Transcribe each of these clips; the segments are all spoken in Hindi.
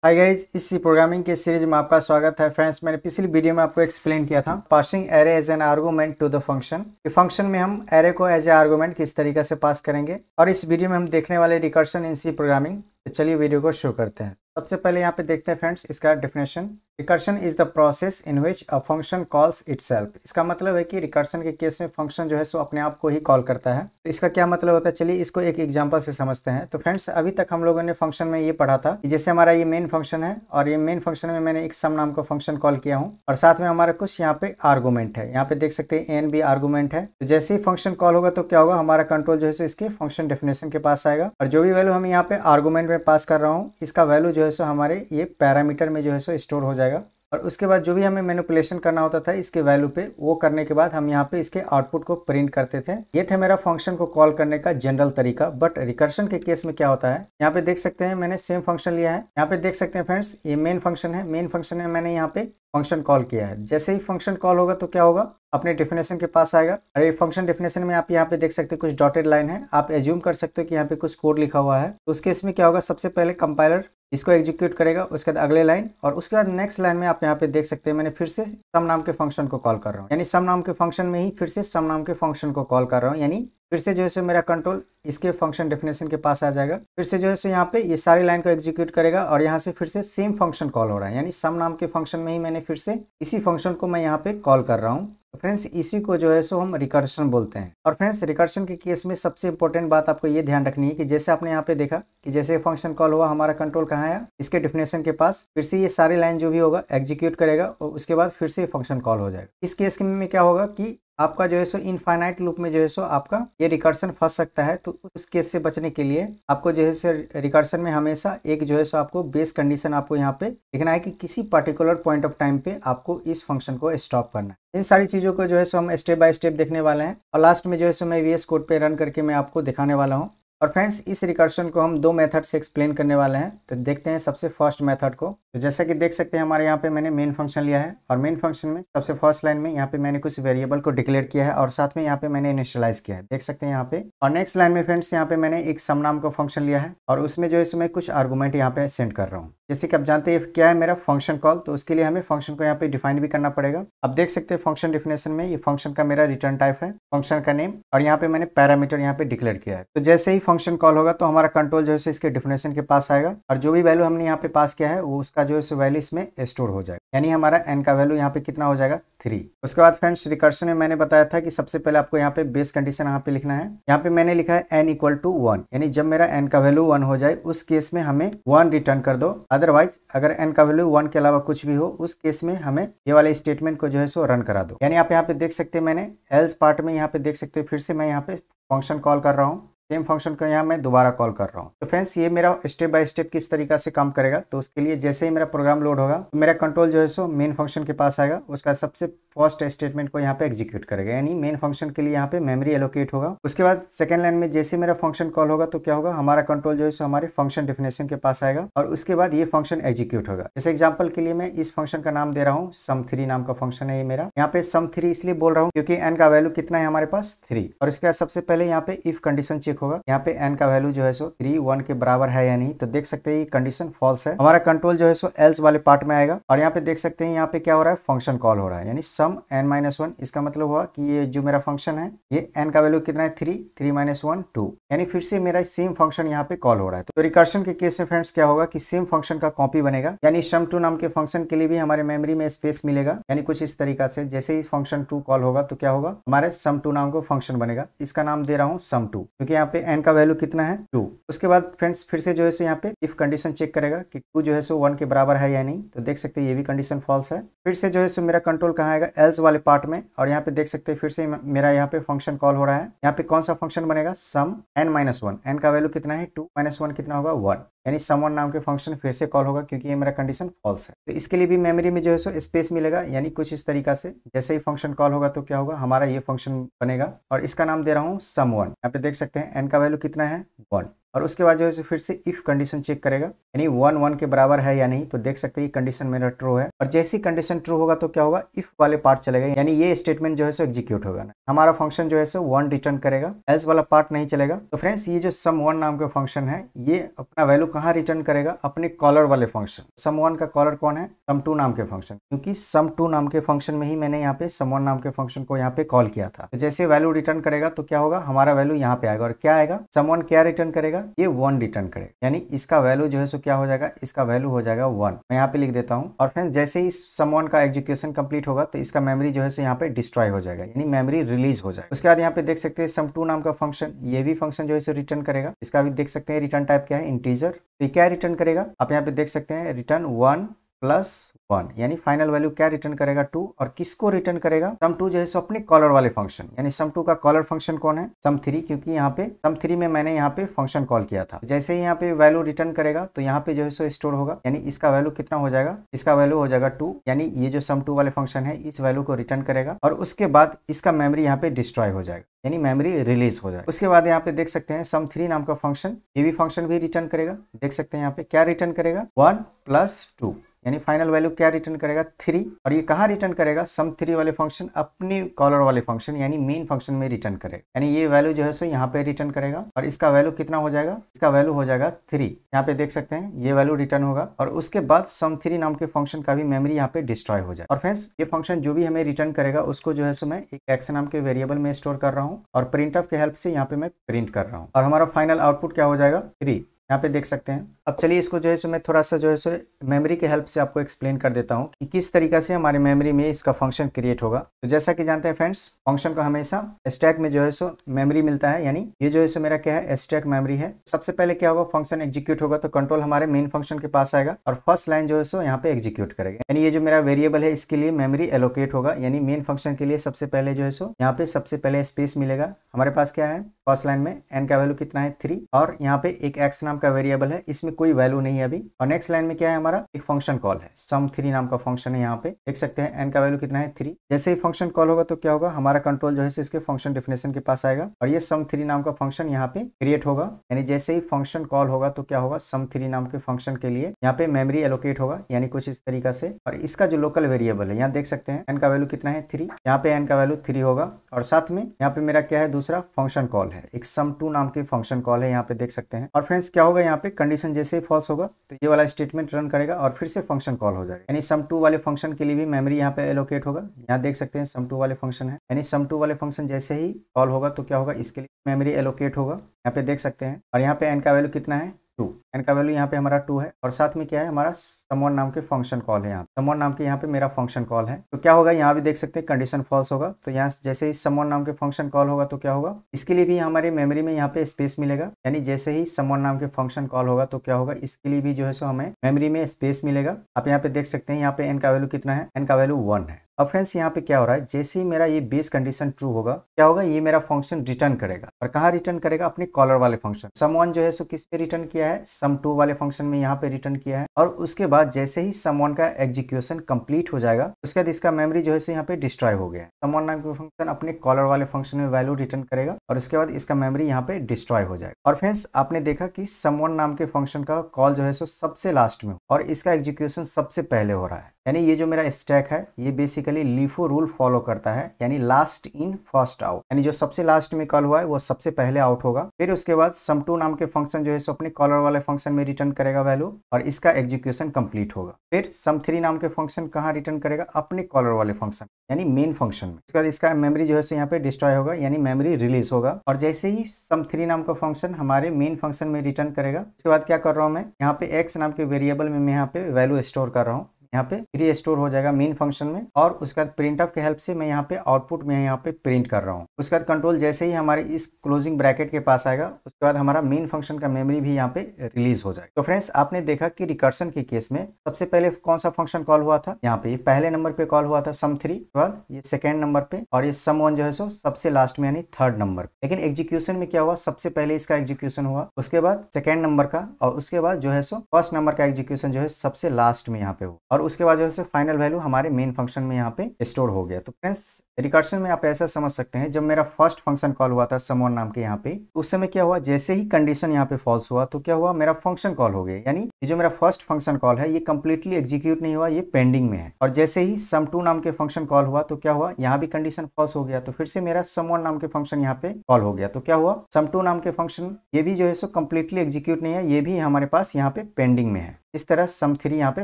हाय गाइज, इस प्रोग्रामिंग के सीरीज में आपका स्वागत है। फ्रेंड्स, मैंने पिछली वीडियो में आपको एक्सप्लेन किया था passing array as an argument to the function. Function में हम एरे को एज ए आर्गुमेंट किस तरीके से पास करेंगे, और इस वीडियो में हम देखने वाले रिकर्शन इन सी प्रोग्रामिंग। तो चलिए वीडियो को शुरू करते हैं। सबसे पहले यहाँ पे देखते हैं फ्रेंड्स इसका definition. Recursion is the process in which a function calls itself. इसका मतलब है कि रिकर्शन के केस में फंक्शन जो है सो अपने आप को ही कॉल करता है। तो इसका क्या मतलब होता है, चलिए इसको एक एग्जांपल से समझते हैं। तो फ्रेंड्स, अभी तक हम लोगों ने फंक्शन में ये पढ़ा था कि जैसे हमारा ये मेन फंक्शन है, और ये मेन फंक्शन में मैंने एक सम नाम का फंक्शन कॉल किया हूँ, और साथ में हमारा कुछ यहाँ पे आर्गूमेंट है। यहाँ पे देख सकते हैं एन बी आर्गूमेंट है। तो जैसे ही फंक्शन कॉल होगा तो क्या होगा, हमारा कंट्रोल जो है सो इसके फंक्शन डेफिनेशन के पास आएगा, और जो भी वैल्यू हम यहाँ पे आर्गूमेंट में पास कर रहा हूँ, इसका वैल्यू जो है सो हमारे ये पैरामीटर में जो है सो स्टोर हो जाएगा। और उसके बाद जो भी हमें मैनिपुलेशन करना होता था इसके वैल्यू पे, वो करने के बाद हम यहाँ पे इसके आउटपुट को प्रिंट करते थे। ये थे मेरा फंक्शन को कॉल करने का जनरल तरीका। बट रिकर्शन के केस में क्या होता है, यहाँ पे देख सकते हैं मैंने सेम फंक्शन लिया है। यहाँ पे देख सकते हैं फ्रेंड्स, ये मेन फंक्शन है। मेन फंक्शन में मैंने यहाँ पे फंक्शन कॉल किया है। जैसे ही फंक्शन कॉल होगा तो क्या होगा, अपने डेफिनेशन के पास आएगा। और ये फंक्शन डेफिनेशन में आप यहाँ पे देख सकते हैं कुछ डॉटेड लाइन है। आप एज्यूम कर सकते हो कि यहाँ पे कुछ कोड लिखा हुआ है। तो उस केस में क्या होगा, सबसे पहले कंपाइलर इसको एग्जीक्यूट करेगा, उसके बाद अगले लाइन, और उसके बाद नेक्स्ट लाइन में आप यहाँ पे देख सकते हैं मैंने फिर से सम नाम के फंक्शन को कॉल कर रहा हूँ। यानी सम नाम के फंक्शन में ही फिर से सम नाम के फंक्शन को कॉल कर रहा हूँ। यानी फिर से जो है मेरा कंट्रोल इसके फंक्शन डेफिनेशन के पास आ जाएगा। फिर से जो है यहाँ पे ये सारी लाइन को एग्जीक्यूट करेगा, और यहाँ से फिर से सेम फंक्शन कॉल हो रहा है। यानी सम नाम के फंक्शन में ही मैंने फिर से इसी फंक्शन को मैं यहाँ पे कॉल कर रहा हूँ। तो फ्रेंड्स, इसी को जो है सो हम रिकर्शन बोलते हैं। और फ्रेंड्स, रिकर्शन के केस में सबसे इंपॉर्टेंट बात आपको ये ध्यान रखनी है कि जैसे आपने यहाँ पे देखा कि जैसे फंक्शन कॉल हुआ, हमारा कंट्रोल कहाँ आया, इसके डेफिनेशन के पास। फिर से ये सारी लाइन जो भी होगा एग्जीक्यूट करेगा, और उसके बाद फिर से फंक्शन कॉल हो जाएगा। इस केस में क्या होगा कि आपका जो है सो इनफाइनाइट लूप में जो है सो आपका ये रिकर्शन फंस सकता है। तो उस केस से बचने के लिए आपको जो है सो रिकर्शन में हमेशा एक जो है सो आपको बेस कंडीशन आपको यहाँ पे लिखना है कि किसी पर्टिकुलर पॉइंट ऑफ टाइम पे आपको इस फंक्शन को स्टॉप करना है। इन सारी चीज़ों को जो है सो हम स्टेप बाय स्टेप देखने वाले हैं, और लास्ट में जो है सो मैं VS कोड पे रन करके मैं आपको दिखाने वाला हूँ। और फ्रेंड्स, इस रिकर्शन को हम दो मेथड से एक्सप्लेन करने वाले हैं। तो देखते हैं सबसे फर्स्ट मेथड को। तो जैसा कि देख सकते हैं हमारे यहाँ पे मैंने मेन फंक्शन लिया है, और मेन फंक्शन में सबसे फर्स्ट लाइन में यहाँ पे मैंने कुछ वेरिएबल को डिक्लेयर किया है, और साथ में यहाँ पे मैंने इनिशियलाइज किया है, देख सकते हैं यहाँ पे। और नेक्स्ट लाइन में फ्रेंड्स यहाँ पे मैंने एक सम नाम का फंक्शन लिया है, और उसमें जो है इसमें कुछ आर्गूमेंट यहाँ पे सेंड कर रहा हूँ। जैसे कि आप जानते हैं क्या है मेरा फंक्शन कॉल, तो उसके लिए हमें फंक्शन को यहाँ पे डिफाइन भी करना पड़ेगा। अब देख सकते हैं फंक्शन डिफिनेशन में ये फंक्शन का मेरा रिटर्न टाइप है, फंक्शन का नेम, और यहाँ पे मैंने पैरामीटर यहाँ पे डिक्लेयर किया है। तो जैसे ही फंक्शन कॉल होगा तो हमारा कंट्रोल जो है इसके डेफिनेशन के पास आएगा, और जो भी वैल्यू हमने यहाँ पे पास किया है वो उसका जो है वैल्यू इसमें स्टोर हो जाएगा। यानी हमारा एन का वैल्यू यहाँ पे कितना हो जाएगा, 3। उसके बाद फ्रेंड्स, रिकर्शन में मैंने बताया था कि सबसे पहले आपको यहाँ पे बेस कंडीशन यहाँ पे लिखना है। यहाँ पे मैंने लिखा है n इक्वल टू 1, यानी जब मेरा n का वैल्यू 1 हो जाए उस केस में हमें 1 रिटर्न कर दो। अदरवाइज अगर n का वैल्यू 1 के अलावा कुछ भी हो, उस केस में हमें ये वाले स्टेटमेंट को जो है सो रन करा दो। यानी आप यहाँ पे देख सकते हैं मैंने एल्स पार्ट में यहाँ पे देख सकते हैं फिर से मैं यहाँ पे फंक्शन कॉल कर रहा हूँ। सेम फंक्शन को यहाँ मैं दोबारा कॉल कर रहा हूँ। तो फ्रेंड्स, ये मेरा स्टेप बाय स्टेप किस तरीका से काम करेगा, तो उसके लिए जैसे ही मेरा प्रोग्राम लोड होगा तो मेरा कंट्रोल जो है सो मेन फंक्शन के पास आएगा, उसका सबसे फर्स्ट स्टेटमेंट को यहाँ पे एग्जीक्यूट करेगा। यानी मेन फंक्शन के लिए यहाँ पे मेमोरी एलोकेट होगा। उसके बाद सेकंड लाइन में जैसे मेरा फंक्शन कॉल होगा तो क्या होगा, हमारा कंट्रोल जो है सो हमारे फंक्शन डेफिनेशन के पास आएगा, और उसके बाद ये फंक्शन एग्जीक्यूट होगा। जैसे एग्जाम्पल के लिए मैं इस फंक्शन का नाम दे रहा हूँ sum3 नाम का फंक्शन है ये मेरा। यहाँ पे sum3 इसलिए बोल रहा हूँ क्योंकि n का वैल्यू कितना है हमारे पास, 3। और इसके बाद सबसे पहले यहाँ पे इफ कंडीशन चेक होगा, यहाँ पे n का वैल्यू जो है सो 3 1 के बराबर है या नहीं। तो देख सकते हैं ये कंडीशन फॉल्स है, हमारा कंट्रोल जो है सो एल्स वाले पार्ट में आएगा। और यहाँ पे देख सकते हैं यहाँ पे क्या हो रहा है, फंक्शन कॉल हो रहा है, यानी सम n-1। इसका मतलब हुआ कि ये जो मेरा फंक्शन है ये n का वैल्यू कितना है, 3 3 - 1 2, यानी फिर से मेरा सेम फंक्शन यहाँ पे कॉल हो रहा है। तो रिकर्शन के केस में फ्रेंड्स क्या होगा कि सेम फंक्शन का कॉपी बनेगा, यानी sum2 नाम के फंक्शन के लिए भी हमारे मेमोरी में स्पेस मिलेगा। यानी कुछ इस तरीका से जैसे ही फंक्शन 2 कॉल होगा तो क्या होगा, हमारे sum2 नाम का फंक्शन बनेगा। इसका नाम दे रहा हूँ sum2 क्योंकि यहाँ पे n का वैल्यू कितना है, 2। उसके बाद फ्रेंड्स फिर से जो है सो यहाँ पे इफ कंडीशन चेक करेगा कि 2 जो है सो 1 के बराबर है या नहीं। तो देख सकते हैं ये भी कंडीशन फॉल्स है। फिर से जो है सो मेरा कंट्रोल कहाँ आएगा, एल्स वाले पार्ट में, और यहाँ पे देख सकते हैं फिर से मेरा यहाँ पे फंक्शन कॉल हो रहा है। यहाँ पे कौन सा फंक्शन बनेगा, सम n-1। n का वैल्यू कितना है, 2 - 1 कितना होगा, 1। यानी sum1 नाम के फंक्शन फिर से कॉल होगा क्योंकि ये मेरा कंडीशन फॉल्स है। तो इसके लिए भी मेमोरी में जो है सो स्पेस मिलेगा। यानी कुछ इस तरीका से जैसे ही फंक्शन कॉल होगा तो क्या होगा, हमारा ये फंक्शन बनेगा, और इसका नाम दे रहा हूँ sum1। यहाँ पे देख सकते हैं n का वैल्यू कितना है, 1। और उसके बाद जो है फिर से इफ कंडीशन चेक करेगा, यानी 1 1 के बराबर है या नहीं, तो देख सकते हैं कंडीशन मेरा ट्रू है। और जैसी कंडीशन ट्रू होगा तो क्या होगा, इफ वाले पार्ट चलेगा, यानी ये स्टेटमेंट जो है सो एग्जीक्यूट होगा ना, हमारा फंक्शन जो है सो 1 रिटर्न करेगा, एल्स वाला पार्ट नहीं चलेगा। तो फ्रेंड्स ये जो sum1 नाम का फंक्शन है ये अपना वैल्यू कहाँ रिटर्न करेगा, अपने कॉलर वाले फंक्शन। sum1 का कॉलर कौन है, sum2 नाम के फंक्शन, क्योंकि sum2 नाम के फंक्शन में ही मैंने यहाँ पे sum1 नाम के फंक्शन को यहाँ पे कॉल किया था। तो जैसे वैल्यू रिटर्न करेगा तो क्या होगा, हमारा वैल्यू यहाँ पे आएगा, और क्या आएगा, sum1 क्या रिटर्न करेगा, ये 1 रिटर्न करेगा, यानी इसका वैल्यू जो है सो क्या हो जाएगा, इसका वैल्यू हो जाएगा 1। मैं यहाँ पे लिख देता हूँ। और फ्रेंड्स जैसे ही sum1 का एग्जीक्यूशन कंप्लीट होगा तो इसका मेमोरी जो है सो यहाँ पे डिस्ट्रॉय हो जाएगा, यानी मेमोरी रिलीज हो जाएगा। उसके बाद यहाँ पे देख सकते हैं sum2 नाम का फंक्शन, ये भी फंक्शन जो है सो रिटर्न करेगा। इसका भी देख सकते हैं रिटर्न टाइप क्या है, इंटीजर। तो क्या रिटर्न करेगा, आप यहाँ पे देख सकते हैं रिटर्न 1 + 1, यानी फाइनल वैल्यू क्या रिटर्न करेगा, 2। और किसको रिटर्न करेगा, sum2 जो है सो अपने कॉलर वाले फंक्शन, यानी sum2 का कॉलर फंक्शन कौन है, sum3, क्योंकि यहाँ पे sum3 में मैंने यहाँ पे फंक्शन कॉल किया था। जैसे ही यहाँ पे वैल्यू रिटर्न करेगा तो यहाँ पे जो है सो स्टोर होगा, यानी इसका वैल्यू कितना हो जाएगा, इसका वैल्यू हो जाएगा 2, यानी ये जो sum2 वाले फंक्शन है इस वैल्यू को रिटर्न करेगा, और उसके बाद इसका मेमोरी यहाँ पे डिस्ट्रॉय हो जाएगा, यानी मेमोरी रिलीज हो जाएगा। उसके बाद यहाँ पे देख सकते हैं sum3 नाम का फंक्शन, ये भी फंक्शन भी रिटर्न करेगा। देख सकते हैं यहाँ पे क्या रिटर्न करेगा, 1 + 2, यानी फाइनल वैल्यू क्या रिटर्न करेगा, 3। और ये कहाँ रिटर्न करेगा, sum3 वाले फंक्शन अपनी कॉलर वाले फंक्शन यानी मेन फंक्शन में रिटर्न करेगा, यानी ये वैल्यू जो है सो यहाँ पे रिटर्न करेगा, और इसका वैल्यू कितना हो जाएगा, इसका वैल्यू हो जाएगा 3। यहाँ पे देख सकते हैं ये वैल्यू रिटर्न होगा, और उसके बाद sum3 नाम के फंक्शन का भी मेमोरी यहाँ पे डिस्ट्रॉय हो जाए। और फ्रेंड्स ये फंक्शन जो भी हमें रिटर्न करेगा उसको जो है सो मैं एक x नाम के वेरिएबल में स्टोर कर रहा हूँ, और प्रिंटफ के हेल्प से यहाँ पे मैं प्रिंट कर रहा हूँ, और हमारा फाइनल आउटपुट क्या हो जाएगा, 3। यहाँ पे देख सकते हैं। अब चलिए इसको जो है सो मैं थोड़ा सा जो है सो मेमोरी के हेल्प से आपको एक्सप्लेन कर देता हूँ कि किस तरीके से हमारे मेमोरी में इसका फंक्शन क्रिएट होगा। तो जैसा कि जानते हैं फ्रेंड्स, फंक्शन को हमेशा स्टैक में जो है सो मेमोरी मिलता है, यानी ये जो है सो मेरा क्या है, स्टैक मेमोरी है। सबसे पहले क्या होगा, फंक्शन एग्जीक्यूट होगा तो कंट्रोल हमारे मेन फंक्शन के पास आएगा, और फर्स्ट लाइन जो है सो यहाँ पे एग्जीक्यूट करेगा, यानी ये जो मेरा वेरिएबल है इसके लिए मेमोरी एलोकेट होगा, यानी मेन फंक्शन के लिए सबसे पहले जो है सो यहाँ पे सबसे पहले स्पेस मिलेगा। हमारे पास क्या है, फर्स्ट लाइन में n का वैल्यू कितना है, 3, और यहाँ पे एक x नाम का वेरिएबल है, इसमें कोई वैल्यू नहीं है अभी। और नेक्स्ट लाइन में क्या है, हमारा एक फंक्शन कॉल है, sum3 नाम का फंक्शन है, यहाँ पे देख सकते हैं n का वैल्यू कितना है, 3। जैसे ही फंक्शन कॉल होगा तो क्या होगा, हमारा कंट्रोल जो है इसके फंक्शन डेफिनेशन के पास आएगा, और ये sum3 नाम का फंक्शन यहाँ पे क्रिएट होगा, यानी जैसे ही फंक्शन कॉल होगा तो क्या होगा, sum3 नाम के फंक्शन के लिए यहाँ पे मेमोरी एलोकेट होगा, यानी कुछ इस तरीका से। और इसका जो लोकल वेरिएबल है यहाँ देख सकते हैं n का वैल्यू कितना है, 3, यहाँ पे n का वैल्यू 3 होगा, और साथ में यहाँ पे मेरा क्या है, दूसरा फंक्शन कॉल है, एक sum2 नाम की फंक्शन कॉल है, यहाँ पे देख सकते हैं। और फ्रेंड्स क्या होगा, यहाँ पे कंडीशन जैसे ही फॉल्स होगा तो ये वाला स्टेटमेंट रन करेगा और फिर से फंक्शन कॉल हो जाएगा, यानी sum2 वाले फंक्शन के लिए भी मेमोरी यहाँ पे एलोकेट होगा। यहाँ देख सकते हैं sum2 वाले फंक्शन है, यानी sum2 वाले फंक्शन जैसे ही कॉल होगा तो क्या होगा, इसके लिए मेमोरी एलोकेट होगा, यहाँ पे देख सकते हैं। और यहाँ पे n का वैल्यू कितना है, 2, n का वैल्यू यहाँ पे हमारा 2 है, और साथ में क्या है, हमारा sum1 नाम के फंक्शन कॉल है, यहाँ sum1 नाम के यहाँ पे मेरा फंक्शन कॉल है। तो क्या होगा, यहाँ भी देख सकते हैं कंडीशन फॉल्स होगा, तो यहाँ जैसे ही sum1 नाम के फंक्शन कॉल होगा तो क्या होगा, इसके लिए भी हमारे मेमोरी में यहाँ पे स्पेस मिलेगा, यानी जैसे ही sum1 नाम के फंक्शन कॉल होगा तो क्या होगा, इसके लिए भी जो है सो हमें मेमोरी में स्पेस मिलेगा। आप यहाँ पे देख सकते हैं, यहाँ पे n का वैल्यू कितना है, n का वैल्यू 1 है। अब फ्रेंड्स यहाँ पे क्या हो रहा है, जैसे ही मेरा ये बेस कंडीशन ट्रू होगा क्या होगा, ये मेरा फंक्शन रिटर्न करेगा, और कहाँ रिटर्न करेगा, अपने कॉलर वाले फंक्शन। sum1 जो है सो किस पे रिटर्न किया है, sum2 वाले फंक्शन में यहाँ पे रिटर्न किया है, और उसके बाद जैसे ही sum1 का एग्जीक्यूशन कंप्लीट हो जाएगा उसके बाद इसका मेमोरी जो है सो यहाँ पे डिस्ट्रॉय हो गया है। sum1 नाम का फंक्शन अपने कॉलर वाले फंक्शन में वैल्यू रिटर्न करेगा, और उसके बाद इसका मेमोरी यहाँ पे डिस्ट्रॉय हो जाएगा। और फ्रेंड्स आपने देखा कि sum1 नाम के फंक्शन का कॉल जो है सो सबसे लास्ट में, और इसका एग्जीक्यूशन सबसे पहले हो रहा है, यानी ये जो मेरा स्टैक है ये बेसिकली LIFO रूल फॉलो करता है, यानी लास्ट इन फर्स्ट आउट, यानी जो सबसे लास्ट में कॉल हुआ है वो सबसे पहले आउट होगा। फिर उसके बाद sum2 नाम के फंक्शन जो है सो अपने कॉलर वाले फंक्शन में रिटर्न करेगा वैल्यू, और इसका एग्जीक्यूशन कंप्लीट होगा। फिर sum3 नाम के फंक्शन कहाँ रिटर्न करेगा, अपने कॉलर वाले फंक्शन यानी मेन फंक्शन में। उसके बाद इसका मेमोरी जो है सो यहाँ पे डिस्ट्रॉय होगा, यानी मेमोरी रिलीज होगा, और जैसे ही sum3 नाम का फंक्शन हमारे मेन फंक्शन में रिटर्न करेगा उसके बाद क्या कर रहा हूँ मैं, यहाँ पे x नाम के वेरिएबल में मैं यहाँ पे वैल्यू स्टोर कर रहा हूँ, यहाँ पे 3 स्टोर हो जाएगा मेन फंक्शन में, और उसके बाद प्रिंटफ के हेल्प से मैं यहाँ पे आउटपुट में यहाँ पे प्रिंट कर रहा हूँ। उसके बाद कंट्रोल जैसे ही हमारे इस क्लोजिंग ब्रैकेट के पास आएगा उसके बाद हमारा मेन फंक्शन का मेमोरी भी यहाँ पे रिलीज हो जाएगा। तो फ्रेंड्स आपने देखा कि रिकर्सन के केस में सबसे पहले कौन सा फंक्शन कॉल हुआ था, यहाँ पे पहले नंबर पे कॉल हुआ था sum3, के बाद ये सेकेंड नंबर पे, और ये sum1 जो है सो सबसे लास्ट में यानी थर्ड नंबर पे। लेकिन एग्जीक्यूशन में क्या हुआ, सबसे पहले इसका एग्जीक्यूशन हुआ, उसके बाद सेकेंड नंबर का, और उसके बाद जो है सो फर्स्ट नंबर का एग्जीक्यूशन जो है सबसे लास्ट में यहाँ पे हुआ, और उसके बाद जो है फाइनल वैल्यू हमारे मेन फंक्शन में यहाँ पे स्टोर हो गया। तो फ्रेंड्स रिकर्शन में आप ऐसा समझ सकते हैं, जब मेरा फर्स्ट फंक्शन कॉल हुआ था सम वन नाम के यहाँ पे, उस समय क्या हुआ, जैसे ही कंडीशन यहाँ पे फॉल्स हुआ तो क्या हुआ, मेरा फंक्शन कॉल हो गया। यानी ये जो मेरा फर्स्ट फंक्शन कॉल है ये कंप्लीटली एग्जीक्यूट नहीं हुआ, ये पेंडिंग में है। और जैसे ही सम टू नाम के फंक्शन कॉल हुआ तो क्या हुआ, यहाँ भी कंडीशन फॉल्स हो गया, तो फिर से मेरा सम वन नाम के फंक्शन यहाँ पे कॉल हो गया। तो क्या हुआ, सम टू नाम के फंक्शन ये भी जो है सो कंप्लीटली एग्जीक्यूट नहीं है, ये भी हमारे पास यहाँ पे पेंडिंग में है। इस तरह सम थ्री यहाँ पे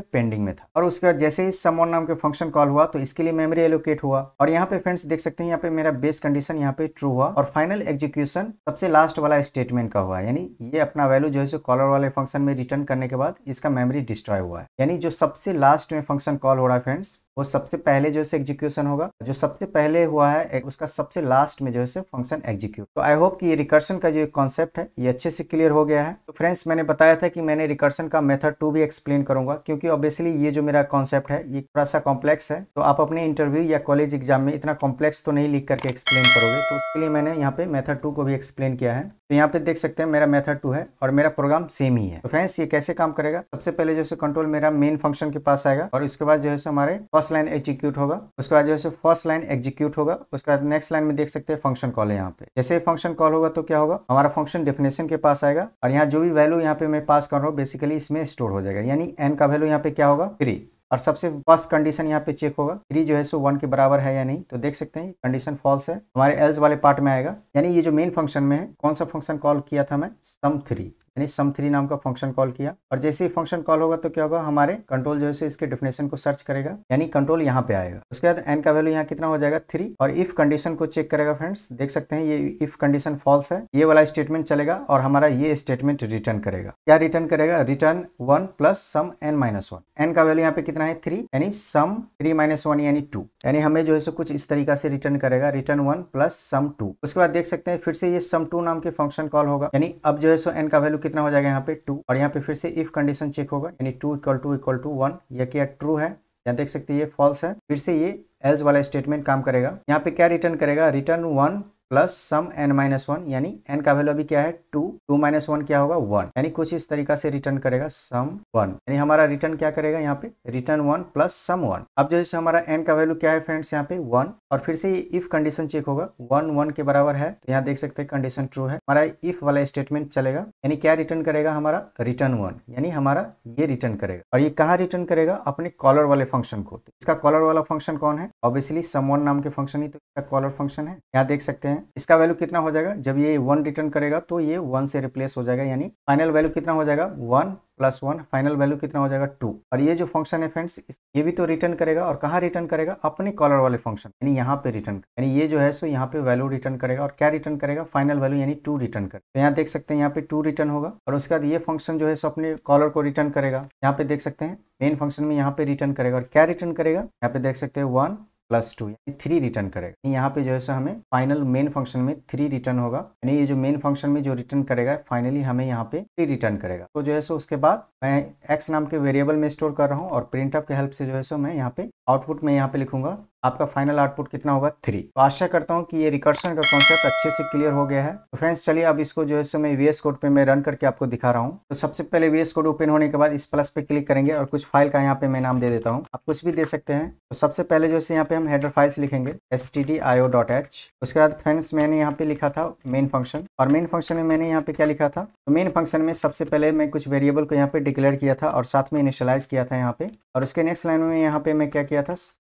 पेंडिंग में था। और उसके बाद जैसे ही सम वन नाम के फंक्शन कॉल हुआ तो इसके लिए मेमोरी एलोकेट हुआ। और यहाँ पे फ्रेंड्स देख सकते हैं यहाँ पे मेरा बेस कंडीशन यहाँ पे ट्रू हुआ और फाइनल एग्जीक्यूशन सबसे लास्ट वाला स्टेटमेंट का हुआ। यानी ये अपना वैल्यू जो है सो कॉलर वाले फंक्शन में रिटर्न करने के बाद इसका मेमोरी डिस्ट्रॉय हुआ है। यानी जो सबसे लास्ट में फंक्शन कॉल हो रहा है फ्रेंड्स, वो सबसे पहले जो है एग्जीक्यूशन होगा, जो सबसे पहले हुआ है उसका सबसे लास्ट में जो है फंक्शन एग्जीक्यूट। तो आई होप कि ये रिकर्शन का जो कॉन्सेप्ट है ये अच्छे से क्लियर हो गया है। तो फ्रेंड्स मैंने बताया था कि मैंने रिकर्शन का मेथड 2 भी एक्सप्लेन करूंगा, क्योंकि ऑब्वियसली ये जो मेरा कॉन्सेप्ट है ये थोड़ा सा कॉम्प्लेक्स है। तो आप अपने इंटरव्यू या कॉलेज एग्जाम में इतना कॉम्प्लेक्स तो नहीं लिख करके एक्सप्लेन करोगे, तो उसके लिए मैंने यहाँ पे मेथड 2 को भी एक्सप्लेन किया है। तो यहाँ पे देख सकते हैं मेरा मेथड 2 है और मेरा प्रोग्राम सेम ही है। तो फ्रेंड्स ये कैसे काम करेगा, सबसे पहले जो है कंट्रोल मेरा मेन फंक्शन के पास आएगा और उसके बाद जो है हमारे फर्स्ट लाइन एग्जीक्यूट होगा। उसके बाद जो है फर्स्ट लाइन एग्जीक्यूट होगा, उसके बाद नेक्स्ट लाइन में देख सकते हैं फंक्शन कॉल है। यहाँ पे जैसे फंक्शन कॉल होगा तो क्या होगा, हमारा फंक्शन डेफिनेशन के पास आएगा और यहाँ जो भी वैल्यू यहाँ पे मैं पास कर रहा हूँ बेसिकली इसमें स्टोर हो जाएगा। यानी एन का वैल्यू यहाँ पे क्या होगा 3 और सबसे फर्स्ट कंडीशन यहाँ पे चेक होगा 3 जो है सो 1 के बराबर है या नहीं। तो देख सकते हैं कंडीशन फॉल्स है, हमारे एल्स वाले पार्ट में आएगा। यानी ये जो मेन फंक्शन में है, कौन सा फंक्शन कॉल किया था मैं, सम 3, यानी सम 3 नाम का फंक्शन कॉल किया। और जैसे ही फंक्शन कॉल होगा तो क्या होगा, हमारे कंट्रोल जो है इसके डेफिनेशन को सर्च करेगा, यानी कंट्रोल यहाँ पे आएगा। उसके बाद एन का वैल्यू यहाँ कितना हो जाएगा 3 और इफ कंडीशन को चेक करेगा। फ्रेंड्स देख सकते हैं ये इफ कंडीशन फॉल्स है, ये वाला स्टेटमेंट चलेगा और हमारा ये स्टेटमेंट रिटर्न करेगा। क्या रिटर्न करेगा, रिटर्न 1 प्लस सम n-1। एन का वैल्यू यहाँ पे कितना है 3, यानी सम 3-1 यानी 2। यानी हमें जो है कुछ इस तरीका से रिटर्न करेगा, रिटर्न 1 प्लस सम 2। उसके बाद देख सकते हैं फिर से ये सम 2 नाम के फंक्शन कॉल होगा, यानी अब जो है एन का वैल्यू कितना हो जाएगा यहाँ पे 2 और यहाँ पे फिर से इफ कंडीशन चेक होगा, यानी 2 = 1। यह क्या ट्रू है, यहाँ देख सकते हैं ये फॉल्स है। फिर से ये एल्स वाला स्टेटमेंट काम करेगा। यहाँ पे क्या रिटर्न करेगा, रिटर्न 1 प्लस सम n-1, यानी n का वैल्यू अभी क्या है 2, 2-1 क्या होगा 1, यानी कुछ इस तरीका से रिटर्न करेगा सम 1। यानी हमारा रिटर्न क्या करेगा यहाँ पे, रिटर्न 1 प्लस सम 1। अब जो है हमारा n का वैल्यू क्या है फ्रेंड्स यहाँ पे 1 और फिर से ये इफ कंडीशन चेक होगा, 1 के बराबर है तो यहाँ देख सकते हैं कंडीशन ट्रू है, हमारा इफ वाला स्टेटमेंट चलेगा। यानी क्या रिटर्न करेगा, हमारा रिटर्न 1, यानी हमारा ये रिटर्न करेगा। और ये कहाँ रिटर्न करेगा, अपने कॉलर वाले फंक्शन को। तो इसका कॉलर वाला फंक्शन कौन है, ऑब्वियसली सम 1 नाम के फंक्शन ही तो इसका कॉलर फंक्शन है। यहाँ देख सकते हैं इसका वैल्यू कितना हो जाएगा, जब ये 1 रिटर्न करेगा तो ये 1 से रिप्लेस हो जाएगा। यानी फाइनल वैल्यू कितना हो जाएगा 1 प्लस 1, फाइनल वैल्यू कितना हो जाएगा 2। और ये जो फंक्शन है फ्रेंड्स ये भी तो रिटर्न करेगा, और कहाँ रिटर्न करेगा, अपने कॉलर वाले फंक्शन, यानी यहाँ पे रिटर्न, यानी ये जो है सो यहाँ पे वैल्यू रिटर्न करेगा। और क्या रिटर्न करेगा, फाइनल वैल्यू यानी 2 रिटर्न करेगा। तो यहाँ देख सकते हैं यहाँ पे 2 रिटर्न होगा और उसके बाद ये फंक्शन जो है सो अपने कॉलर को रिटर्न करेगा। यहाँ पे देख सकते हैं मेन फंक्शन में यहाँ पे रिटर्न करेगा और क्या रिटर्न करेगा, यहाँ पे देख सकते हैं 1 प्लस 2 यानी 3 रिटर्न करेगा। यहाँ पे जो है सो हमें फाइनल मेन फंक्शन में 3 रिटर्न होगा, यानी ये जो मेन फंक्शन में जो रिटर्न करेगा फाइनली हमें यहाँ पे 3 रिटर्न करेगा। तो जो है सो उसके बाद मैं x नाम के वेरिएबल में स्टोर कर रहा हूँ और प्रिंटफ के हेल्प से जो है सो मैं यहाँ पे आउटपुट में यहाँ पे लिखूंगा, आपका फाइनल आउटपुट कितना होगा 3। तो आशा करता हूँ कि ये रिकर्शन का कॉन्सेप्ट अच्छे से क्लियर हो गया है। तो फ्रेंड्स चलिए अब इसको जो है सो मैं VS कोड पे मैं रन करके आपको दिखा रहा हूँ। तो सबसे पहले VS कोड ओपन होने के बाद इस प्लस पे क्लिक करेंगे और कुछ फाइल का यहाँ पे मैं नाम दे देता हूँ, आप कुछ भी दे सकते हैं। तो सबसे पहले जो है यहाँ पे हम हेडर फाइल्स लिखेंगे stdio.h। उसके बाद फ्रेंड्स मैंने यहाँ पे लिखा था मेन फंक्शन, और मेन फंक्शन में मैंने यहाँ पे क्या लिखा था, तो मेन फंक्शन में सबसे पहले मैं कुछ वेरिएबल को यहाँ पे डिक्लेयर किया था और साथ में इनिशियलाइज किया था यहाँ पे। और उसके नेक्स्ट लाइन में यहाँ पे मैं क्या किया था,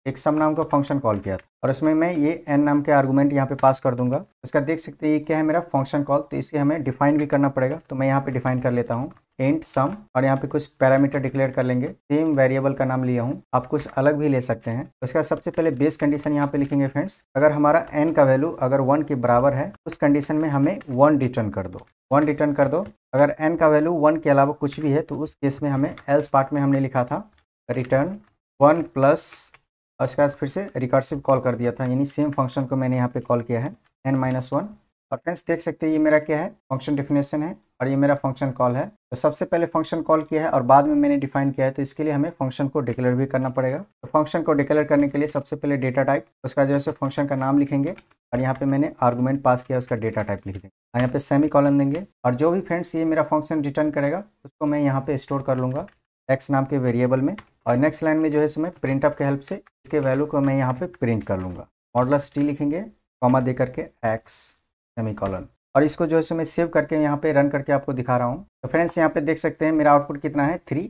एक सम नाम का फंक्शन कॉल किया था और उसमें मैं ये n नाम के आर्गुमेंट यहाँ पे पास कर दूंगा। उसका देख सकते हैं ये क्या है मेरा फंक्शन कॉल, तो इसे हमें डिफाइन भी करना पड़ेगा। तो मैं यहाँ पे डिफाइन कर लेता हूँ इंट सम और यहाँ पे कुछ पैरामीटर डिक्लेयर कर लेंगे। सेम वेरिएबल का नाम लिया हूँ, आप कुछ अलग भी ले सकते हैं। उसका सबसे पहले बेस कंडीशन यहाँ पे लिखेंगे फ्रेंड्स, अगर हमारा n का वैल्यू अगर 1 के बराबर है उस कंडीशन में हमें 1 रिटर्न कर दो, 1 रिटर्न कर दो। अगर n का वैल्यू 1 के अलावा कुछ भी है तो उस केस में हमें एल्स पार्ट में हमने लिखा था रिटर्न 1 प्लस, उसके बाद फिर से रिकर्सिव कॉल कर दिया था, यानी सेम फंक्शन को मैंने यहाँ पे कॉल किया है n-1। और फ्रेंड्स देख सकते हैं ये मेरा क्या है, फंक्शन डेफिनेशन है और ये मेरा फंक्शन कॉल है। तो सबसे पहले फंक्शन कॉल किया है और बाद में मैंने डिफाइन किया है, तो इसके लिए हमें फंक्शन को डिक्लेयर भी करना पड़ेगा। तो फंक्शन को डिक्लेयर करने के लिए सबसे पहले डेटा टाइप, उसका जो है फंक्शन का नाम लिखेंगे और यहाँ पे मैंने आर्गुमेंट पास किया, उसका डेटा टाइप लिख देंगे। यहाँ पे सेमी कॉलन देंगे और जो भी फ्रेंड्स ये मेरा फंक्शन रिटर्न करेगा उसको मैं यहाँ पे स्टोर कर लूँगा। एक्स नाम के वेरिएबल में। और नेक्स्ट लाइन में जो है सो मैं प्रिंट अप के हेल्प से इसके वैल्यू को मैं यहाँ पे प्रिंट कर लूँगा। मॉडुलस टी लिखेंगे, कॉमा दे करके एक्स सेमीकोलन, और इसको जो है सो मैं सेव करके यहाँ पे रन करके आपको दिखा रहा हूँ। तो फ्रेंड्स यहाँ पे देख सकते हैं मेरा आउटपुट कितना है 3।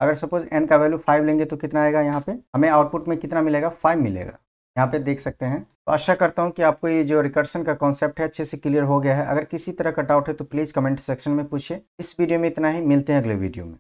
अगर सपोज n का वैल्यू 5 लेंगे तो कितना आएगा, यहाँ पे हमें आउटपुट में कितना मिलेगा, 5 मिलेगा। यहाँ पे देख सकते हैं। तो आशा करता हूँ कि आपको ये जो रिकर्शन का कॉन्सेप्ट है अच्छे से क्लियर हो गया है। अगर किसी तरह का डाउट है तो प्लीज़ कमेंट सेक्शन में पूछिए। इस वीडियो में इतना ही, मिलते हैं अगले वीडियो में।